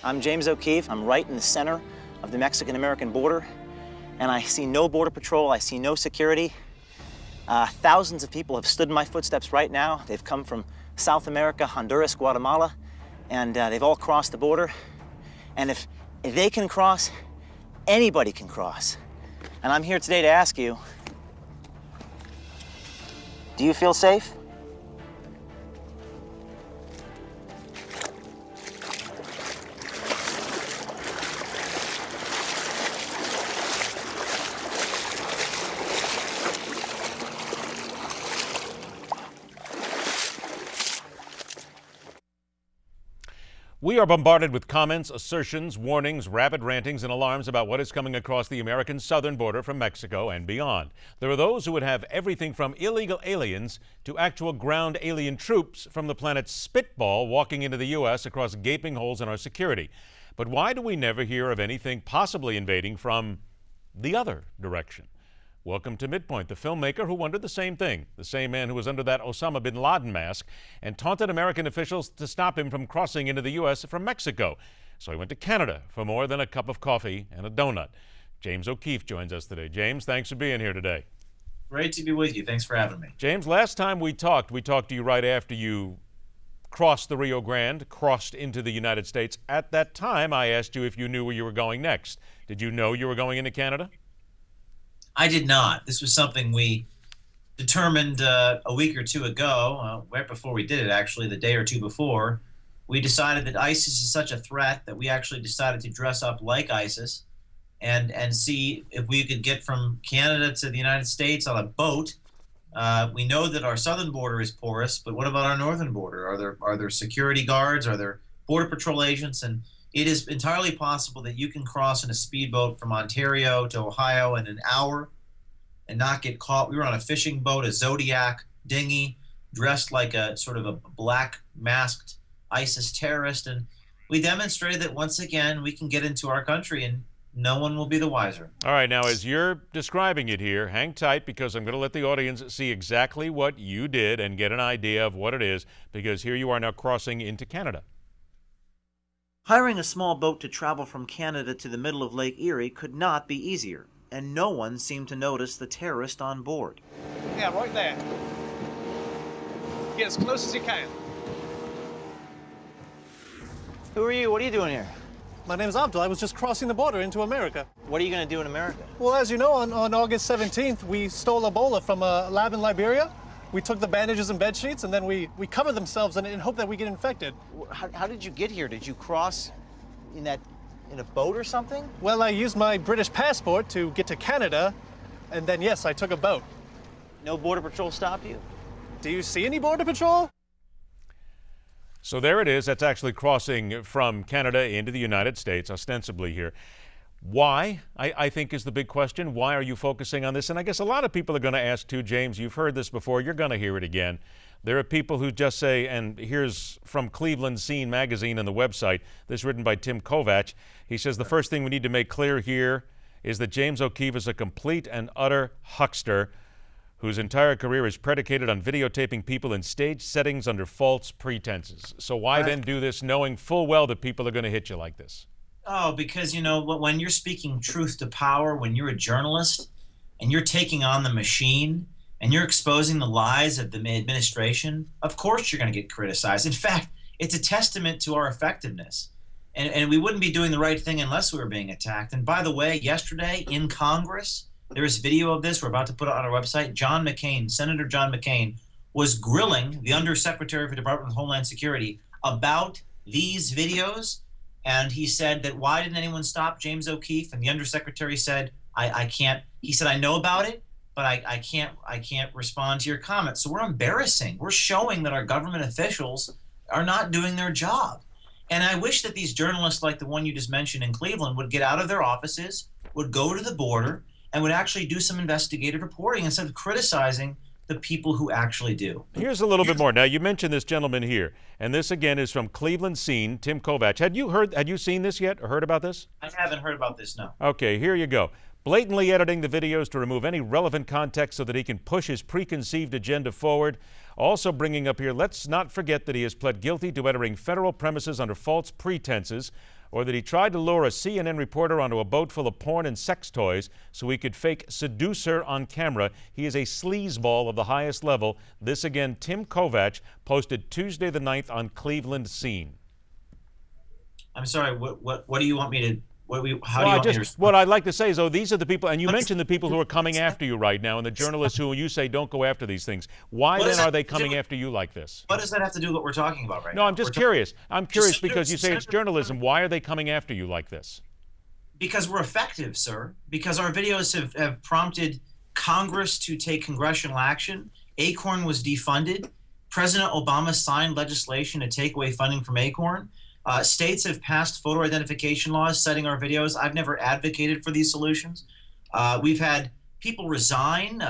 I'm James O'Keefe. I'm right in the center of the Mexican-American border, and I see no border patrol. I see no security. Thousands of people have stood in my footsteps right now. They've come from South America, Honduras, Guatemala, and they've all crossed the border. And if they can cross, anybody can cross. And I'm here today to ask you, do you feel safe? We are bombarded with comments, assertions, warnings, rabid rantings, and alarms about what is coming across the American southern border from Mexico and beyond. There are those who would have everything from illegal aliens to actual ground alien troops from the planet's spitball walking into the U.S. across gaping holes in our security. But why do we never hear of anything possibly invading from the other direction? Welcome to MidPoint, the filmmaker who wondered the same thing, the same man who was under that Osama bin Laden mask and taunted American officials to stop him from crossing into the U.S. from Mexico. So he went to Canada for more than a cup of coffee and a donut. James O'Keefe joins us today. James, thanks for being here today. Great to be with you. Thanks for having me. James, last time we talked to you right after you crossed the Rio Grande, crossed into the United States. At that time, I asked you if you knew where you were going next. Did you know you were going into Canada? I did not. This was something we determined a week or two ago, right before we did it, actually, the day or two before. We decided that ISIS is such a threat that we actually decided to dress up like ISIS and see if we could get from Canada to the United States on a boat. We know that our southern border is porous, but what about our northern border? Are there security guards? Are there border patrol agents? And it is entirely possible that you can cross in a speedboat from Ontario to Ohio in an hour and not get caught. We were on a fishing boat, a Zodiac dinghy, dressed like a sort of a black masked ISIS terrorist. And we demonstrated that once again, we can get into our country and no one will be the wiser. All right, now as you're describing it here, hang tight because I'm going to let the audience see exactly what you did and get an idea of what it is, because here you are now crossing into Canada. Hiring a small boat to travel from Canada to the middle of Lake Erie could not be easier, and no one seemed to notice the terrorist on board. Yeah, right there. Get as close as you can. Who are you? What are you doing here? My name's Abdul. I was just crossing the border into America. What are you going to do in America? Well, as you know, on August 17th, we stole Ebola from a lab in Liberia. We took the bandages and bed sheets, and then we covered themselves in hope that we get infected. How did you get here? Did you cross in a boat or something? Well, I used my British passport to get to Canada, and then, yes, I took a boat. No border patrol stopped you? Do you see any border patrol? So there it is. That's actually crossing from Canada into the United States, ostensibly here. Why, I think, is the big question. Why are you focusing on this? And I guess a lot of people are going to ask too, James, you've heard this before, you're going to hear it again. There are people who just say, and here's from Cleveland Scene magazine and the website, this written by Tim Kovac. He says the first thing we need to make clear here is that James O'Keefe is a complete and utter huckster whose entire career is predicated on videotaping people in staged settings under false pretenses. So why then do this knowing full well that people are going to hit you like this? Oh, because, you know, when you're speaking truth to power, when you're a journalist and you're taking on the machine and you're exposing the lies of the administration, of course you're going to get criticized. In fact, it's a testament to our effectiveness. And we wouldn't be doing the right thing unless we were being attacked. And by the way, yesterday in Congress, there is video of this. We're about to put it on our website. John McCain, Senator John McCain, was grilling the Undersecretary for Department of Homeland Security about these videos. And he said that, why didn't anyone stop James O'Keefe? And the Undersecretary said, I can't. He said, I know about it, but I can't respond to your comments. So we're embarrassing. We're showing that our government officials are not doing their job. And I wish that these journalists like the one you just mentioned in Cleveland would get out of their offices, would go to the border, and would actually do some investigative reporting instead of criticizing the people who actually do. Here's a little bit more. Now, you mentioned this gentleman here, and this again is from Cleveland Scene, Tim Kovac. Had you seen this yet or heard about this? I haven't heard about this, no. Okay, here you go. Blatantly editing the videos to remove any relevant context so that he can push his preconceived agenda forward. Also bringing up here, let's not forget that he has pled guilty to entering federal premises under false pretenses, or that he tried to lure a CNN reporter onto a boat full of porn and sex toys so he could fake seduce her on camera. He is a sleazeball of the highest level. This again, Tim Kovac posted Tuesday the 9th on Cleveland Scene. I'm sorry, what do you want me to, how do you Well, want me to respond? what I'd like to say is, these are the people, and you mentioned the people who are coming after you right now, and the journalists who you say don't go after these things. Why then are they coming after you like this? What does that have to do with what we're talking about right now? No, I'm just curious. I'm curious because you say it's Senator- journalism. Why are they coming after you like this? Because we're effective, sir. Because our videos have prompted Congress to take congressional action. Acorn was defunded. President Obama signed legislation to take away funding from Acorn. States have passed photo identification laws citing our videos. I've never advocated for these solutions. We've had people resign.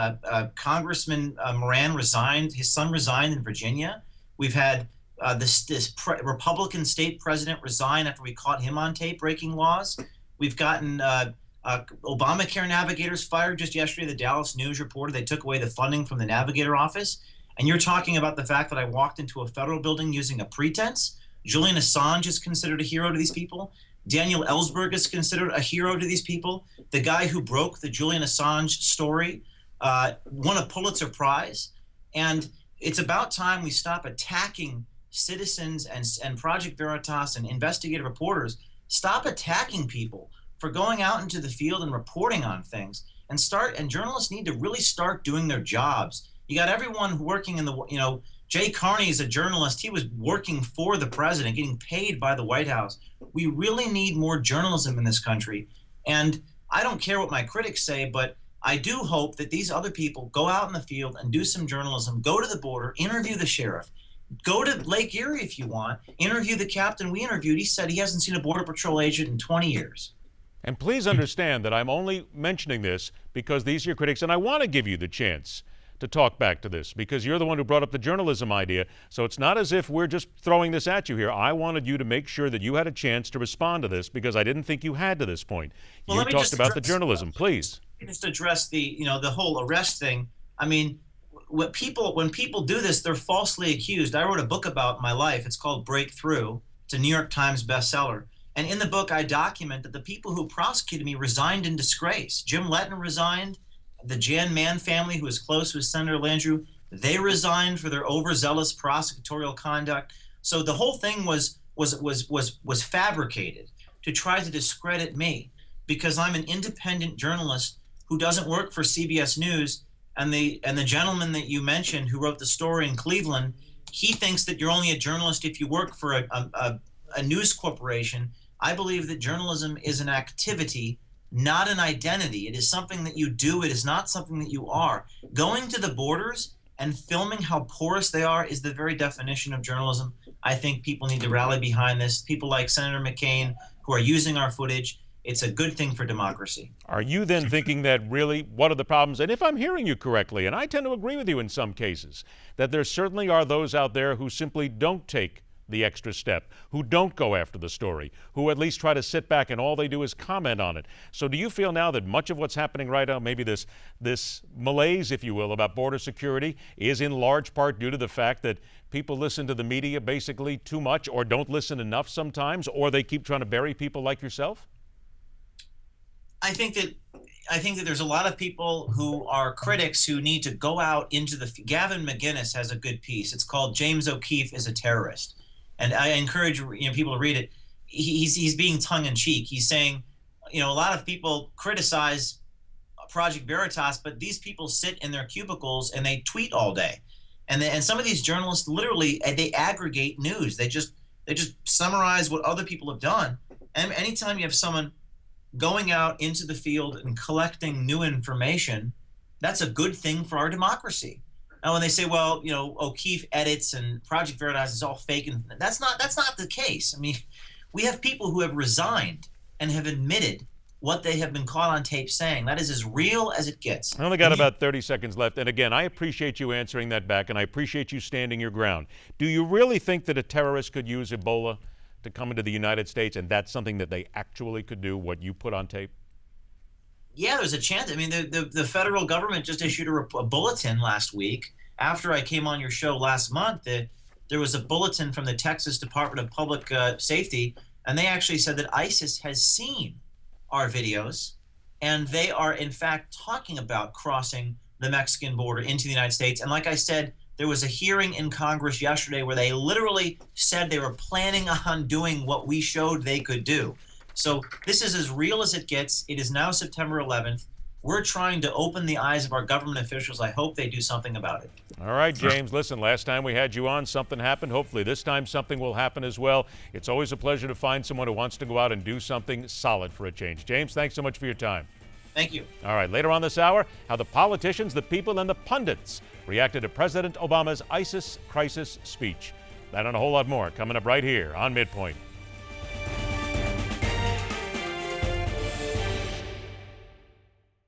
Congressman Moran resigned. His son resigned in Virginia. We've had this Republican state president resign after we caught him on tape breaking laws. We've gotten Obamacare navigators fired just yesterday. The Dallas News reported they took away the funding from the navigator office. And you're talking about the fact that I walked into a federal building using a pretense. Julian Assange is considered a hero to these people. Daniel Ellsberg is considered a hero to these people. The guy who broke the Julian Assange story won a Pulitzer Prize. And it's about time we stop attacking citizens and Project Veritas and investigative reporters. Stop attacking people for going out into the field and reporting on things. And journalists need to really start doing their jobs. You got everyone working in the, Jay Carney is a journalist. He was working for the president, getting paid by the White House. We really need more journalism in this country. And I don't care what my critics say, but I do hope that these other people go out in the field and do some journalism, go to the border, interview the sheriff, go to Lake Erie if you want, interview the captain we interviewed. He said he hasn't seen a Border Patrol agent in 20 years. And please understand that I'm only mentioning this because these are your critics, and I want to give you the chance to talk back to this because you're the one who brought up the journalism idea. So it's not as if we're just throwing this at you here. I wanted you to make sure that you had a chance to respond to this because I didn't think you had to this point. Well, you talked about the journalism, please. Just address the whole arrest thing. I mean, when people do this, they're falsely accused. I wrote a book about my life. It's called Breakthrough. It's a New York Times bestseller. And in the book, I document that the people who prosecuted me resigned in disgrace. Jim Letton resigned. The Jan Mann family, who is close with Senator Landrieu, they resigned for their overzealous prosecutorial conduct. So the whole thing was fabricated to try to discredit me because I'm an independent journalist who doesn't work for CBS News. And the gentleman that you mentioned who wrote the story in Cleveland, he thinks that you're only a journalist if you work for a news corporation. I believe that journalism is an activity, not an identity. It is something that you do. It is not something that you are. Going to the borders and filming how porous they are is the very definition of journalism. I think people need to rally behind this. People like Senator McCain who are using our footage. It's a good thing for democracy. Are you then thinking that really what are the problems? And if I'm hearing you correctly, and I tend to agree with you in some cases, that there certainly are those out there who simply don't take the extra step, who don't go after the story, who at least try to sit back and all they do is comment on it. So do you feel now that much of what's happening right now, maybe this malaise, if you will, about border security is in large part due to the fact that people listen to the media basically too much or don't listen enough sometimes, or they keep trying to bury people like yourself? I think that there's a lot of people who are critics who need to go out into the. Gavin McInnes has a good piece. It's called "James O'Keefe is a Terrorist," and I encourage people to read it. He's being tongue in cheek. He's saying, a lot of people criticize Project Veritas, but these people sit in their cubicles and they tweet all day, and some of these journalists literally they aggregate news. They just summarize what other people have done. And anytime you have someone going out into the field and collecting new information, that's a good thing for our democracy. Now, when they say, well, O'Keefe edits and Project Veritas is all fake, and that's not the case. I mean, we have people who have resigned and have admitted what they have been caught on tape saying. That is as real as it gets. I only got about 30 seconds left. And again, I appreciate you answering that back, and I appreciate you standing your ground. Do you really think that a terrorist could use Ebola to come into the United States, and that's something that they actually could do, what you put on tape? Yeah, there's a chance. I mean, the federal government just issued a bulletin last week. After I came on your show last month, there was a bulletin from the Texas Department of Public Safety And they actually said that ISIS has seen our videos, and they are in fact talking about crossing the Mexican border into the United States. And like I said, there was a hearing in Congress yesterday where they literally said they were planning on doing what we showed they could do. So this is as real as it gets. It is now September 11th. We're trying to open the eyes of our government officials. I hope they do something about it. All right, James, listen, last time we had you on, something happened. Hopefully this time something will happen as well. It's always a pleasure to find someone who wants to go out and do something solid for a change. James, thanks so much for your time. Thank you. All right, later on this hour, how the politicians, the people, and the pundits reacted to President Obama's ISIS crisis speech. That and a whole lot more coming up right here on MidPoint.